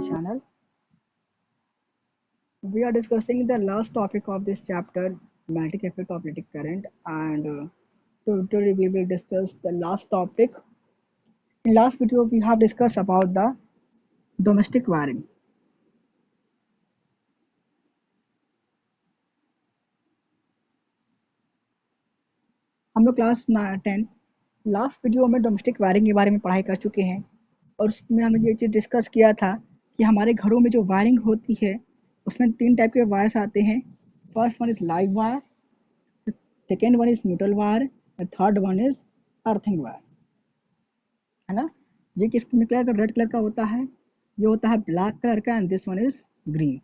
channel. We are discussing the last topic of this chapter, magnetic effect of electric current, and today we will discuss the last topic. In last video, we have discussed about the domestic wiring. हम लोग class 10 last video में domestic wiring के बारे में पढ़ाई कर चुके हैं और उसमें हमने ये चीज़ डिस्कस किया था कि हमारे घरों में जो वायरिंग होती है उसमें 3 टाइप के वायर्स आते हैं. First one is live wire, second one is neutral wire, third one is earthing wire. है ना. ये किस कलर का? रेड कलर का होता है. ये होता है ब्लैक कलर का and this one is green.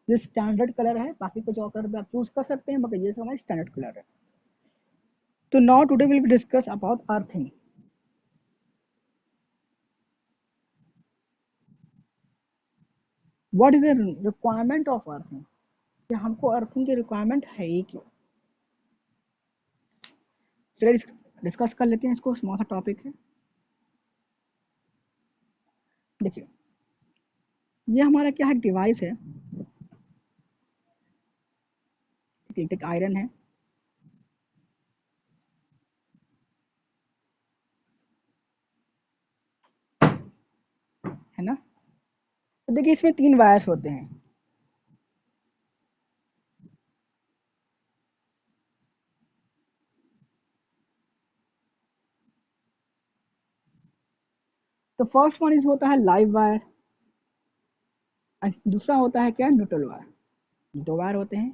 ये स्टैंडर्ड कलर है. बाकी कुछ और कलर भी आप चूज कर सकते हैं मगर ये हमारा स्टैंडर्ड कलर है. So now today we will discuss about earthing. What is the requirement of earthing? कि हमको earthing की requirement है ही क्यों? चलिए डिस्कस कर लेते हैं इसको. स्मॉल सा टॉपिक है. देखिए ये हमारा क्या है, डिवाइस है. एक आयरन है. है ना. तो देखिए इसमें 3 वायर्स होते हैं. तो फर्स्ट वन इज होता है लाइव वायर, दूसरा होता है क्या, न्यूट्रल वायर. 2 वायर होते हैं.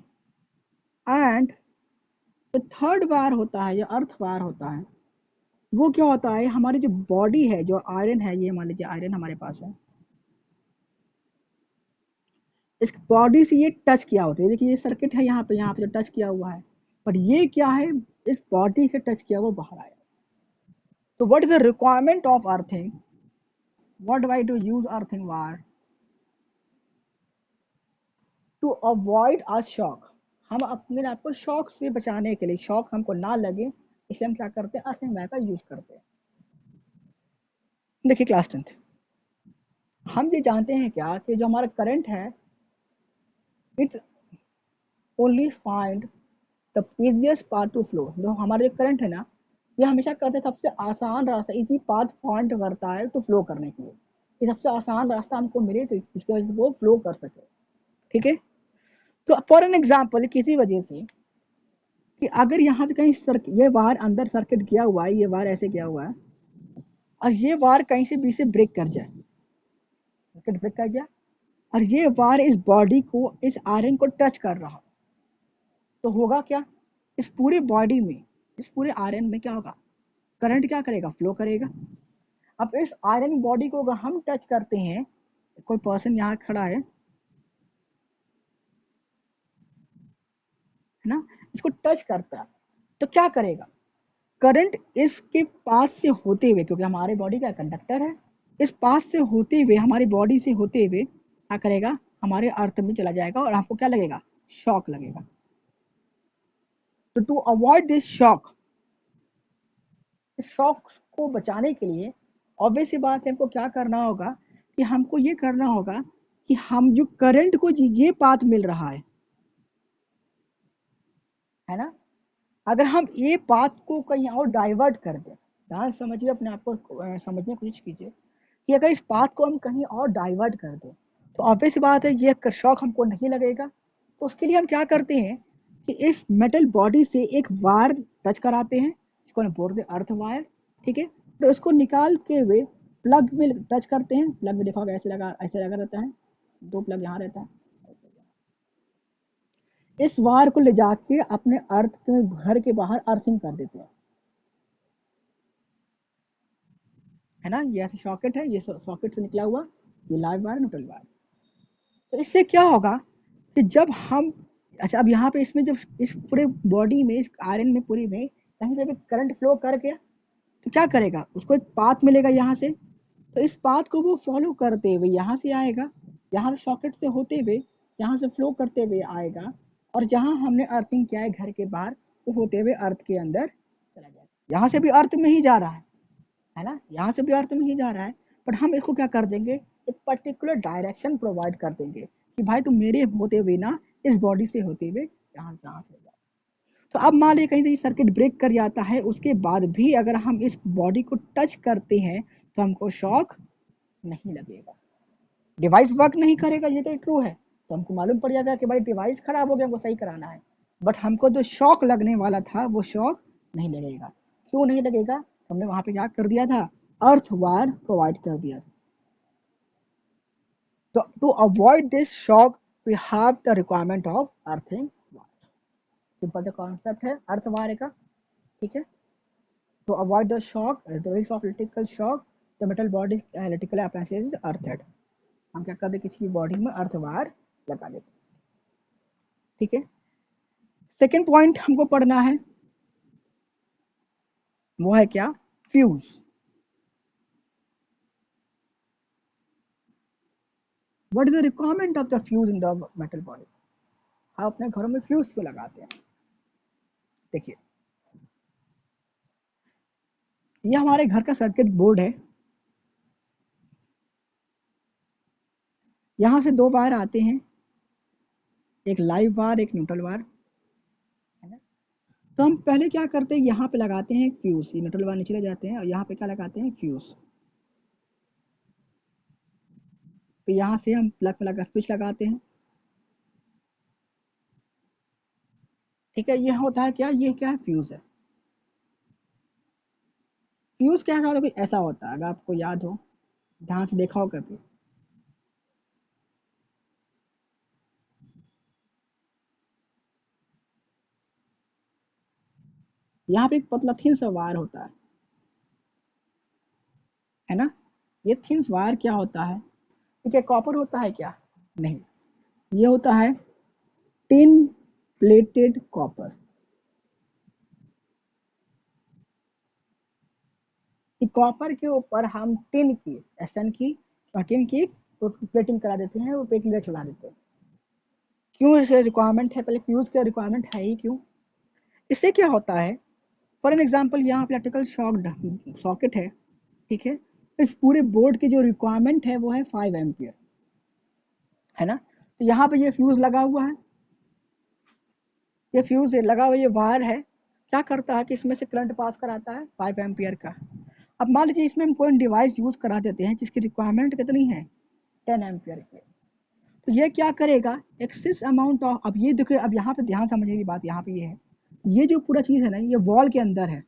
एंड जो थर्ड वायर होता है, जो अर्थ वायर होता है, वो क्या होता है, हमारी जो बॉडी है, जो आयरन है, ये मान लीजिए आयरन हमारे पास है, इस बॉडी से ये टच किया होता है. देखिए ये सर्किट है यहाँ पे जो टच किया हुआ है, पर ये क्या है, इस बॉडी से टच किया हुआ बाहर आया. तो what is the requirement of earthing? What do I do use earthing wire? To avoid a shock. हम अपने आप को शॉक से बचाने के लिए, शॉक हमको ना लगे, इसलिए हम क्या करते हैं, अर्थिंग वायर का यूज करते हैं. देखिए क्लास 10th हम ये जानते हैं क्या कि जो हमारा करंट है, it only find the easiest path to flow. जो हमारा जो करंट है ना, ये हमेशा करते हैं सबसे आसान रास्ता, इजी पाथ फाइंड करता है टू फ्लो करने के लिए. ये सबसे आसान रास्ता हमको मिले तो इसकी वजह से वो फ्लो कर सके. ठीक है. तो फॉर एन एग्जाम्पल, किसी वजह से कि अगर यहाँ से कहीं ये वायर अंदर सर्किट किया हुआ है, ये वायर ऐसे किया हुआ है, और ये वायर कहीं से बीच से ब्रेक कर जाए, सर्किट ब्रेक कर जाए, और ये वायर इस बॉडी को, इस आयरन को टच कर रहा, तो होगा क्या, इस पूरे बॉडी में, इस पूरे आयरन में क्या होगा, करंट क्या करेगा, फ्लो करेगा. अब इस आयरन बॉडी को अगर हम टच करते हैं, कोई पर्सन यहाँ खड़ा है ना, इसको टच करता है, तो क्या करेगा, करंट इसके पास से होते हुए, क्योंकि हमारे बॉडी का कंडक्टर है, इस पास से होते हुए, हमारी बॉडी से होते हुए क्या करेगा, हमारे अर्थ में चला जाएगा और आपको क्या लगेगा, शॉक लगेगा. तो टू अवॉइड दिस शॉक, इस शॉक को बचाने के लिए ऑब्वियस सी बात है, हमको क्या करना होगा कि हमको ये करना होगा कि हम जो करंट को ये पाथ मिल रहा है ना, अगर हम ये पाथ को कहीं और डाइवर्ट कर दें, ध्यान समझिए, अपने आप को समझने की कोशिश कीजिए कि अगर इस पाथ को हम कहीं और डाइवर्ट कर दें तो ऑब्वियस बात है ये शॉक हमको नहीं लगेगा. तो उसके लिए हम क्या करते हैं कि इस मेटल बॉडी से एक वायर टच कराते हैं, इसको हम बोलते हैं अर्थ वायर. ठीक है. तो इसको निकाल के हुए प्लग में टच करते हैं. प्लग में देखा होगा ऐसे लगा रहता है, 2 प्लग यहाँ रहता है. इस वायर को ले जाके अपने अर्थ के घर के बाहर अर्थिंग कर देते हैं. है ना. ये ऐसे सॉकेट है, ये सॉकेट से निकला हुआ, ये लाइव वायर, न्यूट्रल वायर. तो इससे क्या होगा कि जब हम, अच्छा अब यहाँ पे इसमें जब इस पूरे बॉडी में, इस आयरन में पूरी में कहीं पे भी करंट फ्लो कर गया तो क्या करेगा, उसको एक पाथ मिलेगा यहाँ से. तो इस पाथ को वो फॉलो करते हुए यहाँ से आएगा, यहाँ से सॉकेट से होते हुए यहाँ से फ्लो करते हुए आएगा, और जहाँ हमने अर्थिंग किया है घर के बाहर, वो होते हुए अर्थ के अंदर चला जाएगा. यहाँ से भी अर्थ में ही जा रहा है ना, यहाँ से भी अर्थ में ही जा रहा है, बट हम इसको क्या कर देंगे, एक पर्टिकुलर डायरेक्शन प्रोवाइड कर देंगे कि भाई तुम मेरे होते हुए ना इस बॉडी से होते हुए यहाँ से जाओ। तो अब मान लीजिए कहीं से सर्किट ब्रेक कर जाता है, उसके बाद भी अगर हम इस बॉडी को टच करते हैं तो हमको शॉक नहीं लगेगा, डिवाइस वर्क नहीं करेगा, ये तो ट्रू है। तो हमको मालूम पड़ जाएगा कि भाई डिवाइस खराब हो गया, हमको सही कराना है। बट हमको जो शॉक लगने वाला था वो शॉक नहीं लगेगा। क्यों नहीं लगेगा? हमने वहां पे क्या कर दिया था, अर्थ वायर प्रोवाइड कर दिया था। तो to avoid this shock we have the requirement of earthing wire. Simple सा कॉन्सेप्ट है अर्थ वायर का, ठीक है। To avoid the shock, the risk of electrical shock, the metal body electrical appliances is earthed। हम क्या करते, किसी भी बॉडी में अर्थ वायर लगा देते, ठीक है। सेकेंड पॉइंट हमको पढ़ना है, वो है क्या, fuse. What is the requirement of the fuse in the metal body? हम अपने घरों में फ्यूज क्यों लगाते हैं? देखिए, ये हमारे घर का सर्किट बोर्ड है, यहाँ से दो वायर आते हैं, एक लाइव वायर एक न्यूट्रल वायर, है ना। तो हम पहले क्या करते हैं, यहाँ पे लगाते हैं फ्यूज, ये न्यूट्रल वायर नीचे ले जाते हैं और यहाँ पे क्या लगाते हैं, फ्यूज। तो यहाँ से हम प्लग पे लगा स्विच लगाते हैं, ठीक है। ये होता है क्या, ये क्या है, फ्यूज है। फ्यूज कैसा होता है, कुछ ऐसा होता है, अगर आपको याद हो, ध्यान से देखा हो कभी, यहाँ पे एक पतला थिन सा वायर होता है ना। ये थिन वायर क्या होता है, ठीक है, कॉपर होता है क्या, नहीं, ये होता है टिन प्लेटेड कॉपर। कॉपर के ऊपर हम टिन की, एसन की और टिन की प्लेटिंग करा देते हैं, वो पे एक लेयर चढ़ा देते हैं। क्यों इसे रिक्वायरमेंट है, पहले फ्यूज का रिक्वायरमेंट है ही क्यों? इससे क्या होता है, फॉर एन एग्जाम्पल यहाँ पे इलेक्ट्रिकल शॉक सॉकेट है, ठीक है। इस पूरे बोर्ड की जो रिक्वायरमेंट है वो है 5 एम्पियर, है ना। तो यहाँ पे ये फ्यूज लगा हुआ है, ये फ्यूज लगा हुआ, ये वायर है, क्या करता है कि इसमें से करंट पास कराता है 5 एम्पियर का। अब मान लीजिए इसमें हम कोई डिवाइस यूज करा देते हैं जिसकी रिक्वायरमेंट कितनी है, 10 एम्पियर की। तो ये क्या करेगा, एक्सेस अमाउंट ऑफ, अब ये देखिए, अब यहाँ पे ध्यान समझने की बात यहाँ पे ये है, ये जो पूरा चीज है ना, ये वॉल के अंदर है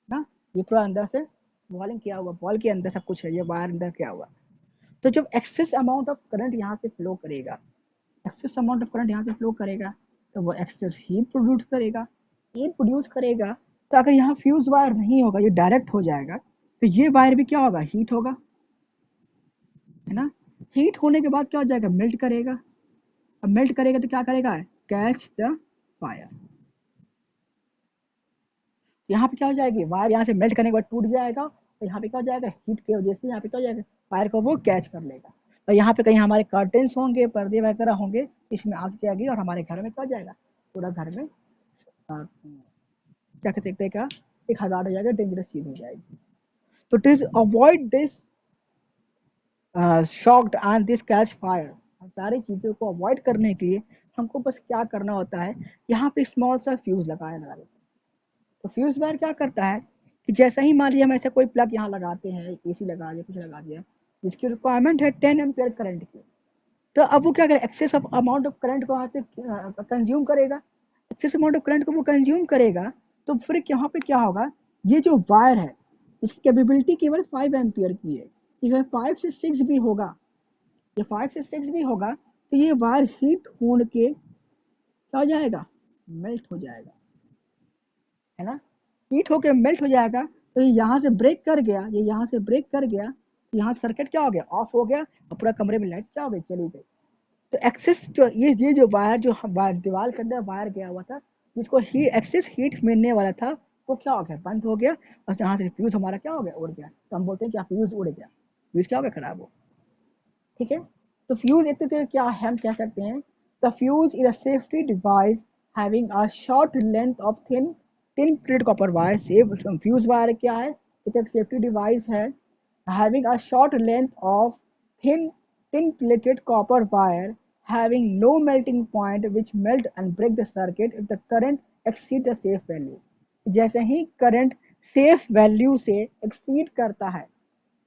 ना, ये पूरा अंदर से वॉलिंग किया हुआ, वॉल के अंदर सब कुछ है, ये वायर अंदर किया हुआ। तो जब एक्सेस अमाउंट ऑफ करंट यहाँ से फ्लो करेगा, एक्सेस अमाउंट ऑफ करंट यहाँ से फ्लो करेगा, तो वो एक्सेस हीट प्रोड्यूस करेगा, हीट प्रोड्यूस करेगा। तो अगर यहाँ फ्यूज वायर नहीं होगा, ये डायरेक्ट हो जाएगा, तो ये वायर भी क्या होगा, हीट होगा, है ना। हीट होने के बाद क्या हो जाएगा, मेल्ट करेगा। अब मेल्ट करेगा तो क्या करेगा, कैच द फायर। यहाँ पे क्या हो जाएगी, वायर यहाँ से मेल्ट करने के बाद टूट जाएगा, तो यहाँ पे क्या हो जाएगा, हीट की वजह से यहाँ पे क्या हो जाएगा, फायर को वो कैच कर लेगा। तो यहाँ पे कहीं हमारे कर्टेन्स होंगे, पर्दे वगैरह होंगे, इसमें आग जाएगी और हमारे घर में क्या हो जाएगा, पूरा घर में क्या कहते हैं, एक हजार हो जाएगा, डेंजरस चीज हो जाएगी। तो to avoid this shocked and this catch fire, सारी चीजों को अवॉइड करने के लिए हमको बस क्या करना होता है, यहाँ पे स्मॉल सा फ्यूज लगाया लगा देते हैं। तो फ्यूज वायर क्या करता है कि जैसे ही मान लिया हम ऐसे कोई प्लग यहाँ लगाते हैं, एसी लगा दिया, कुछ लगा दिया, जिसकी रिक्वायरमेंट है 10 एम्पियर करंट की, तो अब वो क्या करे, excess of amount of current को वहाँ से कंज्यूम करेगा, एक्सेस अमाउंट ऑफ करंट को वो कंज्यूम करेगा। तो फिर यहाँ पे क्या होगा, ये जो वायर है इसकी कैपेबिलिटी केवल 5 एम्पियर की है, ये 5 से 6 भी होगा, ये 5 से 6 भी होगा, तो ये वायर हीट होने के क्या हो जाएगा, मेल्ट हो जाएगा, है ना। हीट होके मेल्ट हो जाएगा, तो ये यहाँ से ब्रेक कर गया, ये यहाँ से ब्रेक कर गया, यहाँ सर्किट क्या हो गया, ऑफ हो गया, और पूरा कमरे में लाइट क्या हो गई, चली गई। तो एक्सेस जो ये जो वायर, जो दीवार के अंदर वायर गया हुआ था, जिसको ही एक्सेस हीट मिलने वाला था, वो क्या हो गया, बंद हो गया, और यहाँ से फ्यूज हमारा क्या हो गया, उड़ गया। तो हम बोलते हैं क्या, फ्यूज उड़ गया, फ्यूज क्या हो गया, खराब हो, ठीक है। तो फ्यूज इतने तो क्या है, हम कह सकते हैं, the fuse is a safety device having a short length of thin plate copper wire. Safe fuse wire क्या है, एक सेफ्टी डिवाइस है, having a short length of thin tin plated copper wire having low melting point which melt and break the circuit if the current exceed the safe value. जैसे ही current safe value से exceed करता है,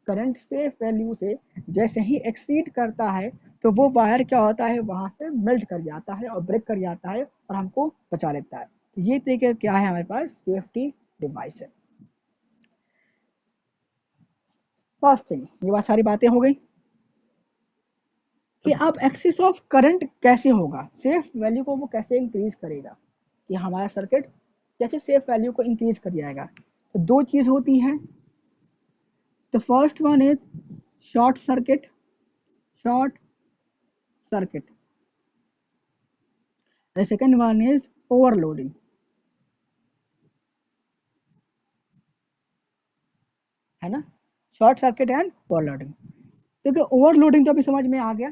current safe value से जैसे ही exceed करता है तो वो वायर क्या होता है, वहां से मेल्ट कर जाता है और ब्रेक कर जाता है और हमको बचा लेता है। तो ये तरीके क्या है, हमारे पास सेफ्टी डिवाइस है। फर्स्ट थिंग, ये बात सारी बातें हो गई कि अब एक्सिस ऑफ करंट कैसे होगा, सेफ वैल्यू को वो कैसे इंक्रीज करेगा, कि हमारा सर्किट कैसे सेफ वैल्यू को इंक्रीज कर जाएगा। तो दो चीज होती है, the first one is short circuit, short circuit, the second one is overloading, है ना, शॉर्ट सर्किट एंड ओवरलोडिंग। देखिए ओवरलोडिंग तो अभी समझ में आ गया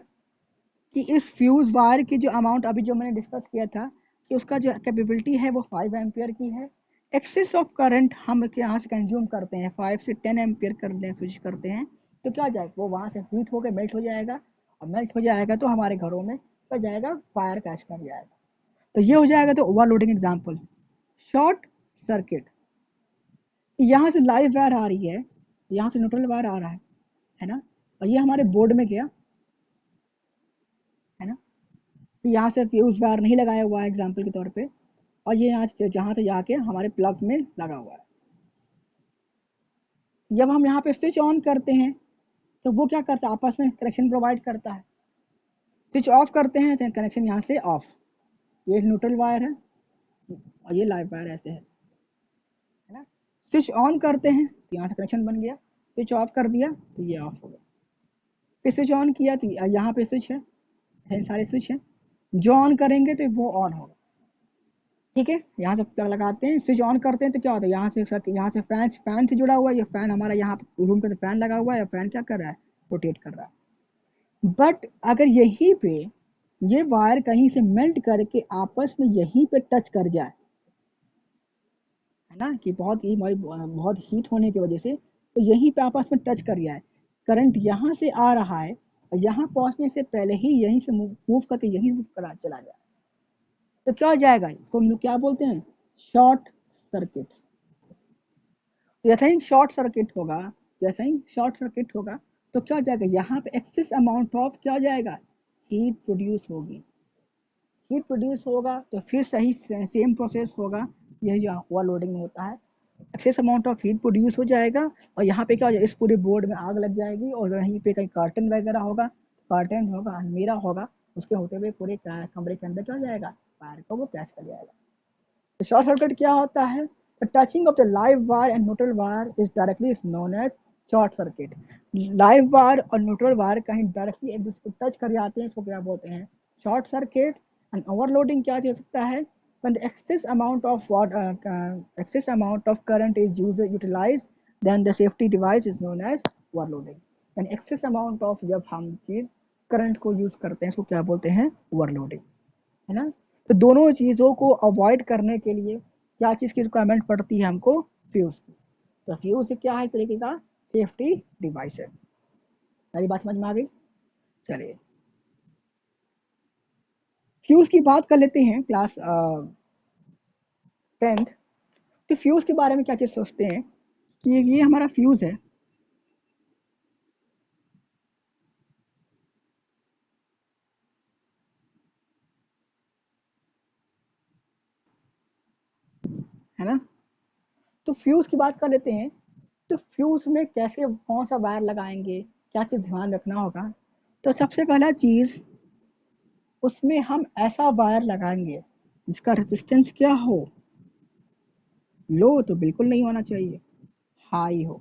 कि इस फ्यूज वायर की जो अमाउंट अभी जो मैंने डिस्कस किया था कि उसका जो कैपेबिलिटी है वो 5 एम्पियर की है। एक्सेस ऑफ करंट हम यहाँ से कंज्यूम करते हैं 5 से 10 एम्पियर करने की कोशिश करते हैं, तो क्या हो जाएगा, वो वहाँ से हीट होकर मेल्ट हो जाएगा, और मेल्ट हो जाएगा तो हमारे घरों में क्या जाएगा, फायर कैच कर जाएगा। तो ये हो जाएगा तो ओवरलोडिंग एग्जाम्पल। शॉर्ट सर्किट, यहाँ से लाइव वायर आ रही है, यहाँ से न्यूट्रल वायर आ रहा है ना, और ये हमारे बोर्ड में गया, है ना, यहाँ से फ्यूज वायर नहीं लगाया हुआ है एग्जाम्पल के तौर पे, और ये यहाँ जहाँ से जाके हमारे प्लग में लगा हुआ है। जब हम यहाँ पे स्विच ऑन करते हैं तो वो क्या करता है, आपस में कनेक्शन प्रोवाइड करता है। स्विच ऑफ करते हैं तो कनेक्शन यहाँ से ऑफ, ये न्यूट्रल वायर है और ये लाइव वायर ऐसे है ना। स्विच ऑन करते हैं तो यहाँ से कनेक्शन बन गया, स्विच ऑफ कर दिया तो ये ऑफ हो गया, फिर स्विच ऑन किया तो यहाँ पे स्विच है, सारे स्विच हैं, जो ऑन करेंगे तो वो ऑन होगा। ठीक है, यहाँ से प्लग लगाते हैं, स्विच ऑन करते हैं तो क्या होता है, यहाँ से फैन से जुड़ा हुआ है, ये फैन हमारा यहाँ रूम पे फैन लगा हुआ है, फैन क्या कर रहा है, रोटेट कर रहा है। बट अगर यहीं पे ये वायर कहीं से मेल्ट करके आपस में यहीं पे टच कर जाए, है ना, कि बहुत हीट होने की वजह से तो यहीं पे आपस में टच कर जाए, करंट यहाँ से आ रहा है और यहाँ पहुंचने से पहले ही यहीं से मूव करके यहीं से चला जाए, तो क्या हो जाएगा, इसको हम लोग क्या बोलते हैं, शॉर्ट सर्किट। जैसे ही शॉर्ट सर्किट होगा, जैसे ही शॉर्ट सर्किट होगा तो क्या हो जाएगा, यहाँ पे एक्सेस अमाउंट ऑफ क्या हो जाएगा, हीट प्रोड्यूस होगी, हीट प्रोड्यूस होगा तो फिर सही सेम प्रोसेस होगा, यही जो ओवरलोडिंग में होता है, excess amount of heat produce हो जाएगा और यहाँ पे क्या हो जाएगा, इस पूरे बोर्ड में आग लग जाएगी और वहीं पे कहीं कर्टन वगैरह होगा, कर्टन होगा, अंधेरा होगा, उसके होते हुए पूरे कमरे के अंदर क्या हो जाएगा, फायर को वो कैच कर जाएगा। तो शॉर्ट सर्किट क्या होता है, the touching of the live wire and neutral wire is directly known as short circuit। Live wire और न्यूट्रल वायर कहीं डायरेक्टली एक दूसरे को टच कर जाते हैं, इसको क्या बोलते हैं, शॉर्ट सर्किट। एंड ओवरलोडिंग क्या हो सकता है, when the excess amount of current is utilized, then the safety device is known as overloading। यानी excess amount of जब हम चीज करंट को यूज करते हैं इसको क्या बोलते हैं, ओवरलोडिंग, है ना। तो दोनों चीज़ों को अवॉइड करने के लिए क्या चीज़ की रिक्वायरमेंट पड़ती है हमको, फ्यूज की। तो फ्यूज क्या है, एक तरीके का सेफ्टी डिवाइस है। सारी बात समझ में आ गई। चलिए फ्यूज की बात कर लेते हैं, क्लास 10th। तो फ्यूज के बारे में क्या चीज़ सोचते हैं कि ये हमारा फ्यूज है ना। तो फ्यूज की बात कर लेते हैं, तो फ्यूज में कैसे कौन सा वायर लगाएंगे, क्या चीज़ ध्यान रखना होगा। तो सबसे पहला चीज़, उसमें हम ऐसा वायर लगाएंगे जिसका रेजिस्टेंस क्या हो, लो तो बिल्कुल नहीं होना चाहिए, हाई हो,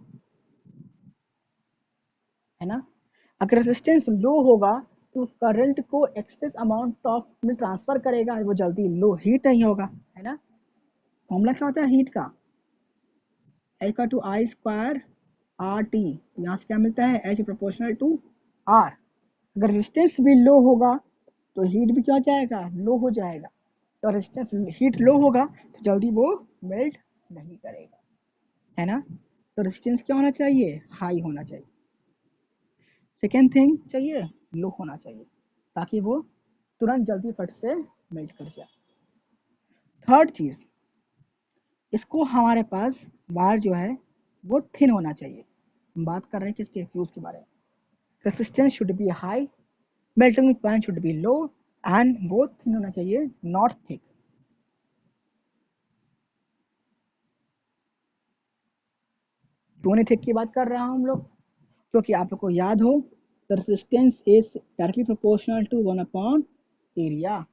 है ना। अगर रेजिस्टेंस लो होगा तो करंट को एक्सेस अमाउंट ऑफ में ट्रांसफर करेगा, वो जल्दी लो हीट नहीं होगा, है ना। फॉर्मूला क्या होता है हीट का, एच का to I square R T, यहाँ से क्या मिलता है, एच प्रोपोर्शनल टू आर। अगर रेजिस्टेंस भी लो होगा तो हीट भी क्या हो जाएगा, लो हो जाएगा। तो रेजिस्टेंस हीट लो होगा तो जल्दी वो मेल्ट नहीं करेगा, है ना। तो रेजिस्टेंस क्या होना चाहिए, हाई होना चाहिए। सेकेंड थिंग चाहिए, लो होना चाहिए ताकि वो तुरंत जल्दी फट से मेल्ट कर जाए। थर्ड चीज, इसको हमारे पास वायर जो है वो थिन होना चाहिए। हम बात कर रहे हैं किसके, फ्यूज के बारे में। Resistance should be high, melting point should be low, and वो थिन होना चाहिए, नॉट थिक। क्यों नहीं थिक की बात कर रहा हूं हम लोग, क्योंकि आप लोग को याद हो the resistance is directly proportional to 1 upon area,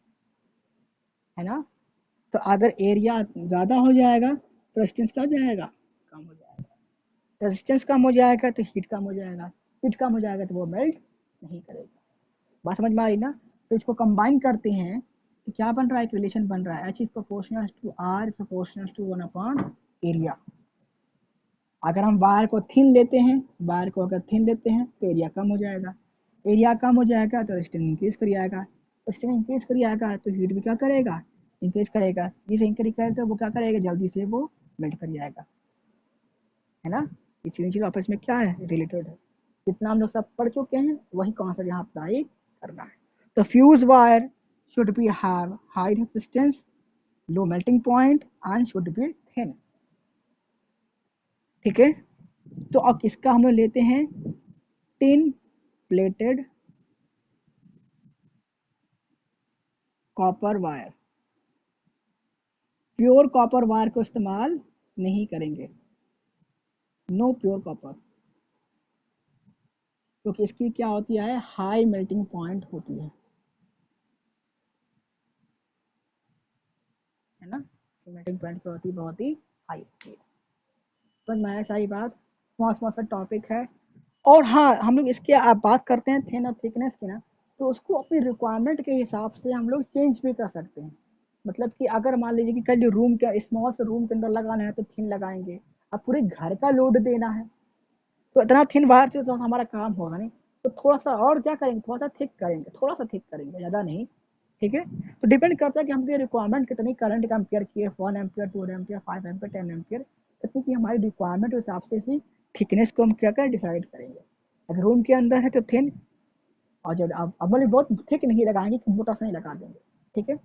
है ना। तो अगर एरिया ज़्यादा हो जाएगा तो रेजिस्टेंस क्या हो जाएगा, कम हो जाएगा। रेजिस्टेंस कम हो जाएगा तो हीट कम हो जाएगा, हीट कम हो जाएगा तो वो मेल्ट नहीं करेगा। बात समझ में आ रही ना। तो इसको कंबाइन करते हैं तो क्या बन रहा है, एक रिलेशन बन रहा है, H is proportional to R proportional to 1 upon area. अगर हम वायर को थिन लेते हैं, वायर को अगर थिन लेते हैं तो एरिया कम हो जाएगा, एरिया कम हो जाएगा तो रेजिस्टेंस इंक्रीज कर जाएगा, रेजिस्टेंस इंक्रीज कर जाएगा तो हीट भी क्या करेगा, इंक्रीज करेगा। जिसे इंक्रीज करेगा तो वो क्या करेगा, जल्दी से वो मेल्ट कर जाएगा, है ना। ये तीन चीज आपस में क्या है, रिलेटेड है। जितना हम लोग सब पढ़ चुके हैं वही कॉन्सेप्ट यहाँ अप्लाई करना है। तो fuse wire should be have high resistance, low melting point and should be thin. ठीक है। तो अब किसका हम लोग लेते हैं, tin plated copper wire. Pure copper wire को इस्तेमाल नहीं करेंगे, नो प्योर कॉपर, क्योंकि इसकी क्या होती है, हाई मेल्टिंग पॉइंट होती है ना। मेल्टिंग पॉइंट क्या होती है, बहुत ही हाई होती है। समझ में आया सारी बात, स्मॉल स्मॉल सा टॉपिक है। और हाँ, हम लोग इसके आप बात करते हैं थिन और थिकनेस की ना, तो उसको अपनी रिक्वायरमेंट के हिसाब से हम लोग चेंज भी कर सकते हैं। मतलब कि अगर मान लीजिए कि कल रूम के स्मॉल से रूम के अंदर लगाना है तो थिन लगाएंगे, अब पूरे घर का लोड देना है तो इतना थिन वायर से तो हमारा काम होगा नहीं, तो थोड़ा सा और क्या करेंगे, थोड़ा सा थिक करेंगे, थोड़ा सा थिक करेंगे, ज़्यादा नहीं। ठीक है। तो डिपेंड करता है कि हमकी रिक्वायरमेंट कितनी, करंट का एम्पियर की है, 1 एम्पियर, 2 एम्पियर, 5 एम्पियर, 10 एम्पियर, कितनी की हमारी रिक्वायरमेंट के हिसाब से ही थिकनेस को हम क्या करें, डिसाइड करेंगे। अगर रूम के अंदर है तो थिन, और जब अब मतलब बहुत थिक नहीं लगाएंगे कि मोटा सा नहीं लगा देंगे। ठीक है।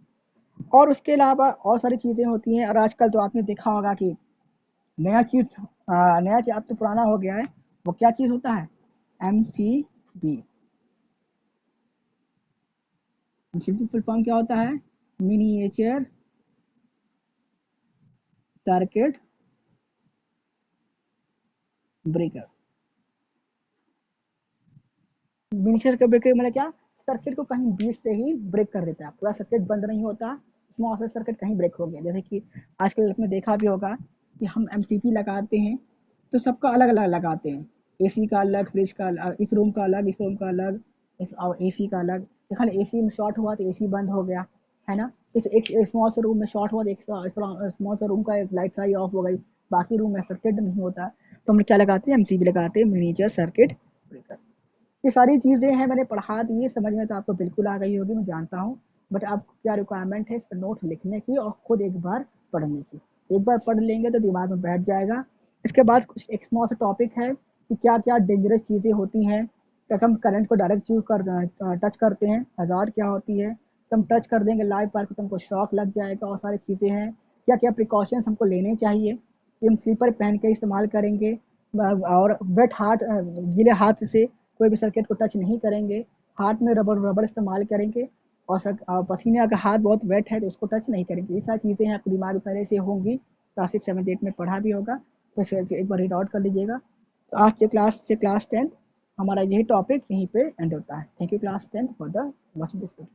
और उसके अलावा और सारी चीज़ें होती हैं, और आजकल तो आपने देखा होगा कि नया चीज़, नया चीज़ अब तो पुराना हो गया है, वो क्या चीज़ होता है, MCB। MCB फुल फॉर्म क्या होता है, miniature circuit breaker. Miniature circuit breaker मतलब क्या, सर्किट को कहीं बीच से ही ब्रेक कर देता है, पूरा सर्किट बंद नहीं होता, स्मॉल सा सर्किट कहीं ब्रेक हो गया। जैसे कि आजकल आपने देखा भी होगा कि हम MCB लगाते हैं तो सबका अलग अलग लगाते हैं, AC का अलग, फ्रिज का अलग, इस रूम का अलग, इस रूम का अलग, इस AC का अलग। खाली AC में शॉर्ट हुआ तो AC बंद हो गया, है ना। इस एक स्मॉल से रूम में शॉर्ट हुआ तो एक स्मॉल सा रूम का एक लाइट सारी ऑफ हो गई, बाकी रूम में अफेक्टेड नहीं होता। तो हम क्या लगाते हैं, MCB लगाते हैं, मिनिएचर सर्किट ब्रेकर। ये सारी चीज़ें हैं, मैंने पढ़ा दी है, समझ में तो आपको बिल्कुल आ गई होगी, मैं जानता हूँ। बट आपको क्या रिक्वायरमेंट है, इस पर नोट्स लिखने की और खुद एक बार पढ़ने की। एक बार पढ़ लेंगे तो दिमाग में बैठ जाएगा। इसके बाद कुछ एक स्मॉल सा टॉपिक है कि क्या क्या डेंजरस चीज़ें होती हैं, जब हम करंट को डायरेक्ट यूज कर टच करते हैं, हज़ार्ड क्या होती है, तो हम टच कर देंगे लाइव पार को तो हमको शॉक लग जाएगा, और सारी चीज़ें हैं। क्या क्या प्रिकॉशंस हमको लेने चाहिए कि हम स्लीपर पहन के इस्तेमाल करेंगे, और वेट हाथ, गीले हाथ से कोई भी सर्किट को टच नहीं करेंगे, हाथ में रबर रबर इस्तेमाल करेंगे, और पसीने अगर हाथ बहुत वेट है तो उसको टच नहीं करेंगे। ये सारी चीज़ें हैं, आपके दिमाग में पहले से होंगी, क्लास 6, 7, 8 में पढ़ा भी होगा, तो एक बार रीड आउट कर लीजिएगा। तो आज से क्लास 10 हमारा यही टॉपिक यहीं पे एंड होता है। Thank you class 10 for the watching this video.